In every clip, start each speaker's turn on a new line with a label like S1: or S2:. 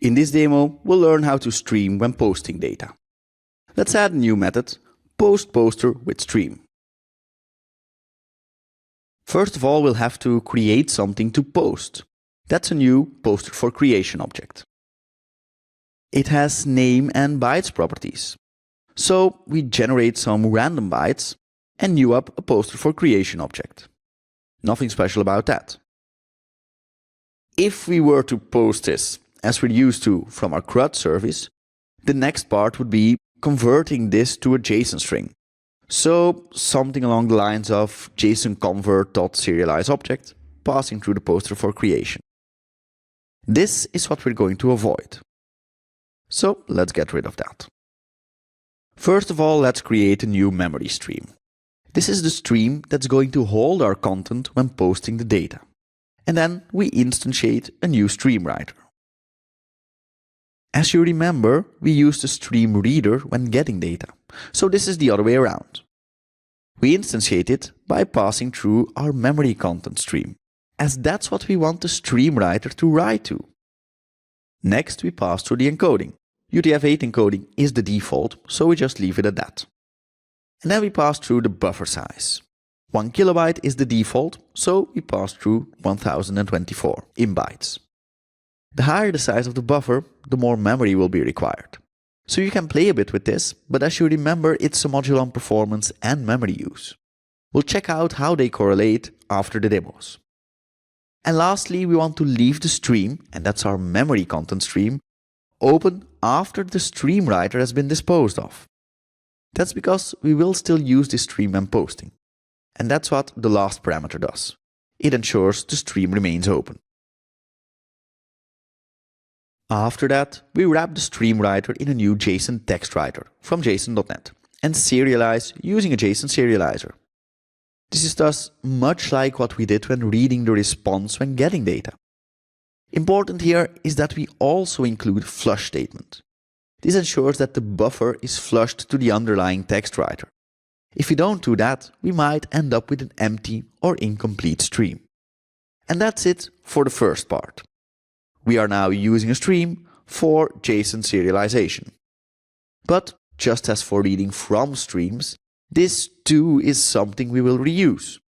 S1: In this demo, we'll learn how to stream when posting data. Let's add a new method, postPoster with stream. First of all, we'll have to create something to post. That's a new poster for creation object. It has name and bytes properties. So we generate some random bytes and new up a poster for creation object. Nothing special about that. If we were to post this as we're used to from our CRUD service, the next part would be converting this to a JSON string. So something along the lines of JSON convert.serializeObject passing through the poster for creation. This is what we're going to avoid. So let's get rid of that. First of all, let's create a new memory stream. This is the stream that's going to hold our content when posting the data. And then we instantiate a new stream writer. As you remember, we used the stream reader when getting data, so this is the other way around. We instantiate it by passing through our memory content stream, as that's what we want the stream writer to write to. Next, we pass through the encoding. UTF-8 encoding is the default, so we just leave it at that. And then we pass through the buffer size. 1 kilobyte is the default, so we pass through 1024 in bytes. The higher the size of the buffer, the more memory will be required. So you can play a bit with this, but as you remember, it's a module on performance and memory use. We'll check out how they correlate after the demos. And lastly, we want to leave the stream, and that's our memory content stream, open after the stream writer has been disposed of. That's because we will still use this stream when posting. And that's what the last parameter does. It ensures the stream remains open. After that, we wrap the stream writer in a new JSON text writer from JSON.NET and serialize using a JSON serializer. This is thus much like what we did when reading the response when getting data. Important here is that we also include flush statement. This ensures that the buffer is flushed to the underlying text writer. If we don't do that, we might end up with an empty or incomplete stream. And that's it for the first part. We are now using a stream for JSON serialization. But just as for reading from streams, this too is something we will reuse.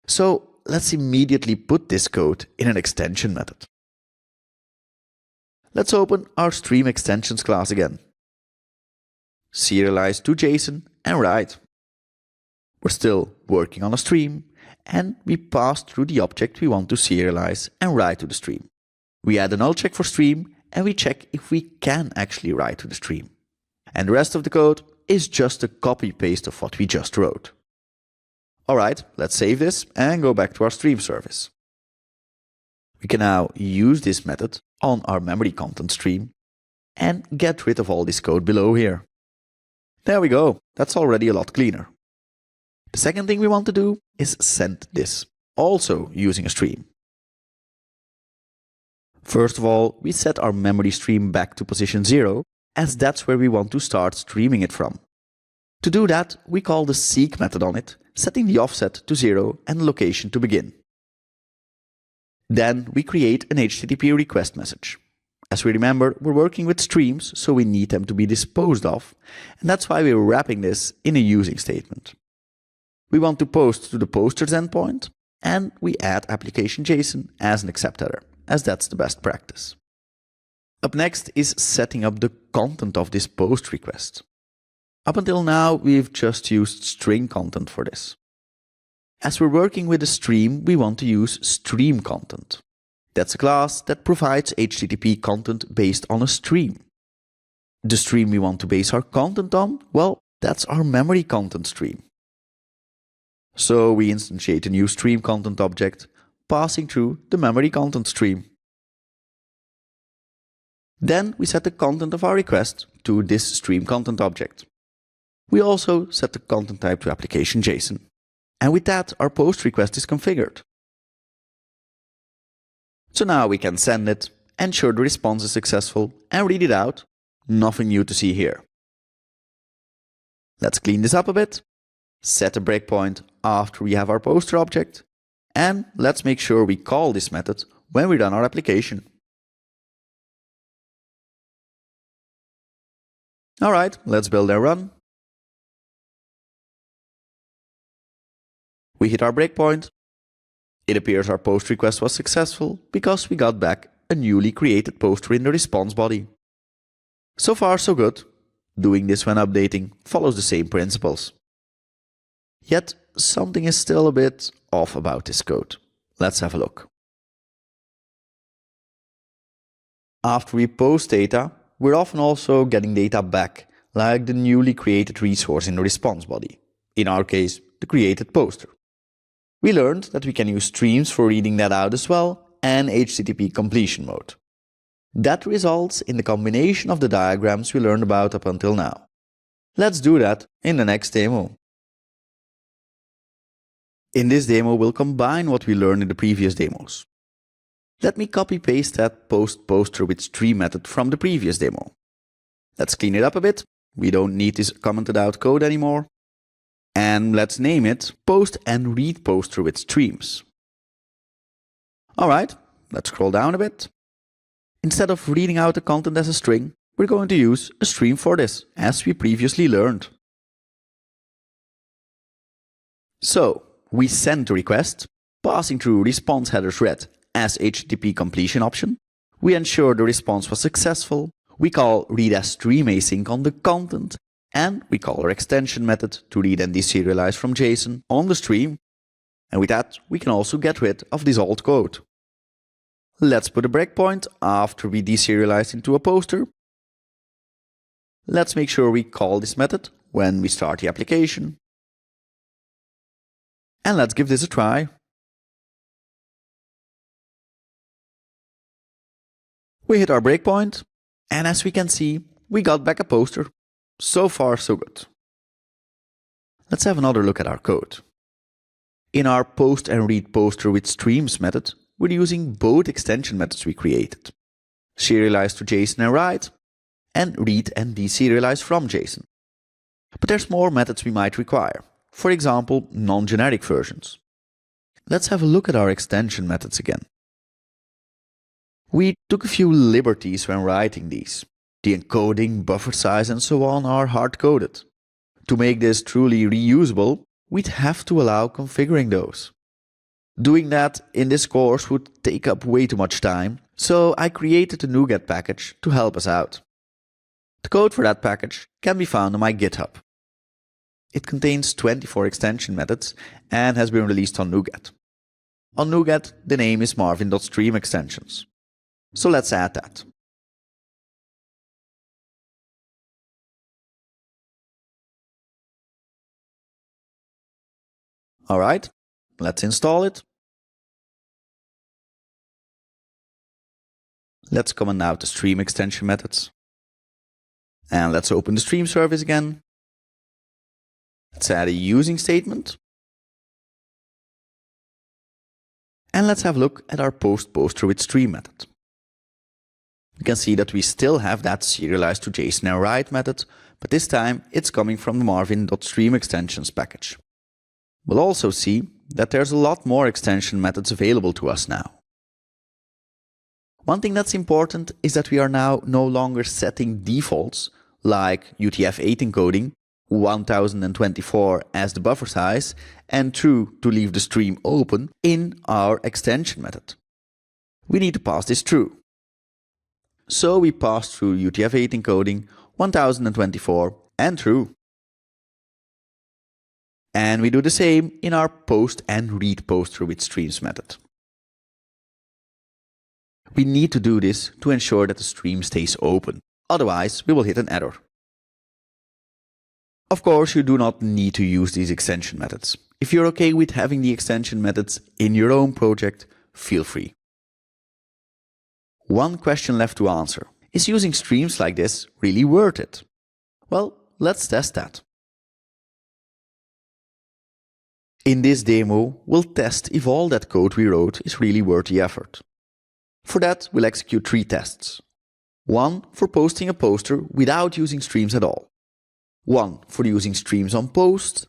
S1: So let's immediately put this code in an extension method. Let's open our stream extensions class again. Serialize to JSON and write. We're still working on a stream, and we pass through the object we want to serialize and write to the stream. We add a null check for stream, and we check if we can actually write to the stream. And the rest of the code is just a copy-paste of what we just wrote. Alright, let's save this and go back to our stream service. We can now use this method on our memory content stream and get rid of all this code below here. There we go, that's already a lot cleaner. The second thing we want to do is send this, also using a stream. First of all, we set our memory stream back to position 0, as that's where we want to start streaming it from. To do that, we call the seek method on it, setting the offset to 0 and the location to begin. Then we create an HTTP request message. As we remember, we're working with streams, so we need them to be disposed of, and that's why we're wrapping this in a using statement. We want to post to the posters endpoint, and we add application JSON as an accept header, as that's the best practice. Up next is setting up the content of this post request. Up until now, we've just used string content for this. As we're working with a stream, we want to use stream content. That's a class that provides HTTP content based on a stream. The stream we want to base our content on, well, that's our memory content stream. So we instantiate a new stream content object, passing through the memory content stream. Then we set the content of our request to this stream content object. We also set the content type to application JSON. And with that, our post request is configured. So now we can send it, ensure the response is successful, and read it out. Nothing new to see here. Let's clean this up a bit. Set a breakpoint after we have our poster object, and let's make sure we call this method when we run our application. Alright, let's build and run. We hit our breakpoint. It appears our post request was successful because we got back a newly created poster in the response body. So far so good. Doing this when updating follows the same principles. Yet something is still a bit off about this code. Let's have a look. After we post data, we're often also getting data back, like the newly created resource in the response body. In our case, the created poster. We learned that we can use streams for reading that out as well, and HTTP completion mode. That results in the combination of the diagrams we learned about up until now. Let's do that in the next demo. In this demo, we'll combine what we learned in the previous demos. Let me copy-paste that post poster with stream method from the previous demo. Let's clean it up a bit. We don't need this commented out code anymore. And let's name it post and read poster with streams. Alright, let's scroll down a bit. Instead of reading out the content as a string, we're going to use a stream for this, as we previously learned. So, we send the request, passing through response headers read as HTTP completion option. We ensure the response was successful. We call read as stream async on the content, and we call our extension method to read and deserialize from JSON on the stream. And with that, we can also get rid of this old code. Let's put a breakpoint after we deserialize into a poster. Let's make sure we call this method when we start the application. And let's give this a try. We hit our breakpoint, and as we can see, we got back a poster. So far, so good. Let's have another look at our code. In our post and read poster with streams method, we're using both extension methods we created. Serialize to JSON and write, and read and deserialize from JSON. But there's more methods we might require. For example, non-generic versions. Let's have a look at our extension methods again. We took a few liberties when writing these. The encoding, buffer size and so on are hard-coded. To make this truly reusable, we'd have to allow configuring those. Doing that in this course would take up way too much time, so I created a NuGet package to help us out. The code for that package can be found on my GitHub. It contains 24 extension methods and has been released on NuGet. On NuGet, the name is marvin.streamExtensions. So let's add that. Alright, let's install it. Let's comment out the stream extension methods. And let's open the stream service again. Let's add a using statement. And let's have a look at our post poster with stream method. You can see that we still have that serialize to JSON and write method, but this time it's coming from the marvin.streamExtensions package. We'll also see that there's a lot more extension methods available to us now. One thing that's important is that we are now no longer setting defaults like UTF-8 encoding, 1024 as the buffer size, and true to leave the stream open in our extension method. We need to pass this through. So we pass through UTF-8 encoding, 1024 and true. And we do the same in our post and read poster with streams method. We need to do this to ensure that the stream stays open, otherwise we will hit an error. Of course, you do not need to use these extension methods. If you're okay with having the extension methods in your own project, feel free. One question left to answer. Is using streams like this really worth it? Well, let's test that. In this demo, we'll test if all that code we wrote is really worth the effort. For that, we'll execute 3 tests. 1 for posting a poster without using streams at all. 1 for using streams on post,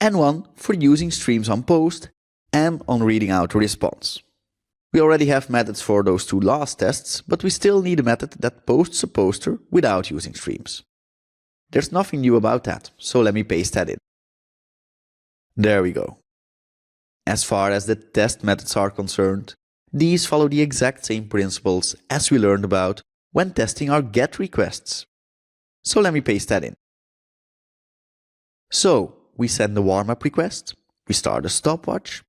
S1: and 1 for using streams on post and on reading out a response. We already have methods for those 2 last tests, but we still need a method that posts a poster without using streams. There's nothing new about that, so let me paste that in. There we go. As far as the test methods are concerned, these follow the exact same principles as we learned about when testing our GET requests. So let me paste that in. So we send the warm-up request, we start a stopwatch,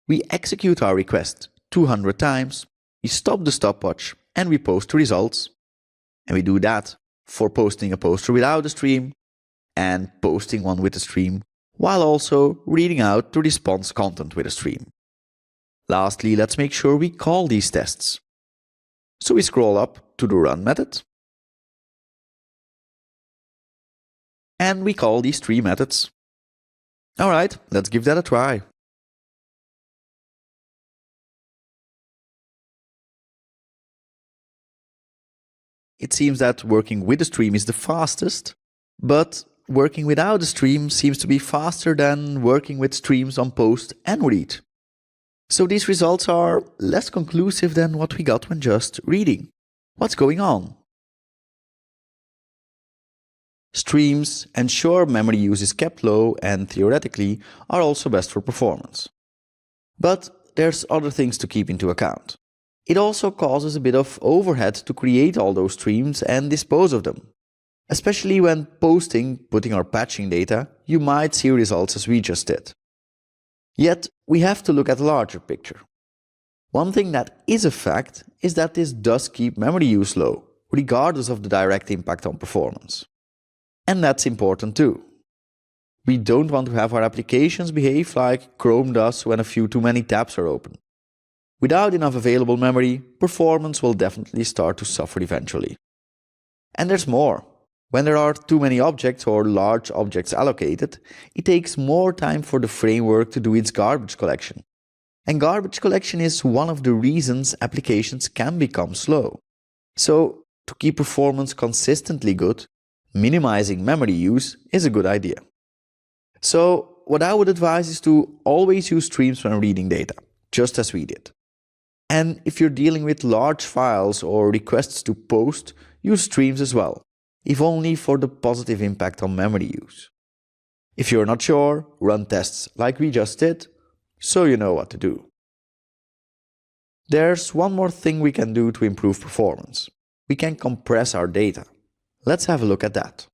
S1: we execute our request 200 times, we stop the stopwatch and we post the results. And we do that for posting a poster without a stream and posting one with a stream, while also reading out the response content with a stream. Lastly, let's make sure we call these tests. So we scroll up to the run method and we call these three methods. Alright, let's give that a try. It seems that working with a stream is the fastest, but working without a stream seems to be faster than working with streams on post and read. So these results are less conclusive than what we got when just reading. What's going on? Streams ensure memory use is kept low and theoretically are also best for performance. But there's other things to keep into account. It also causes a bit of overhead to create all those streams and dispose of them. Especially when putting or patching data, you might see results as we just did. Yet, we have to look at the larger picture. One thing that is a fact is that this does keep memory use low, regardless of the direct impact on performance. And that's important too. We don't want to have our applications behave like Chrome does when a few too many tabs are open. Without enough available memory, performance will definitely start to suffer eventually. And there's more. When there are too many objects or large objects allocated, it takes more time for the framework to do its garbage collection. And garbage collection is one of the reasons applications can become slow. So, to keep performance consistently good, minimizing memory use is a good idea. So, what I would advise is to always use streams when reading data, just as we did. And if you're dealing with large files or requests to post, use streams as well, if only for the positive impact on memory use. If you're not sure, run tests like we just did, so you know what to do. There's one more thing we can do to improve performance. We can compress our data. Let's have a look at that.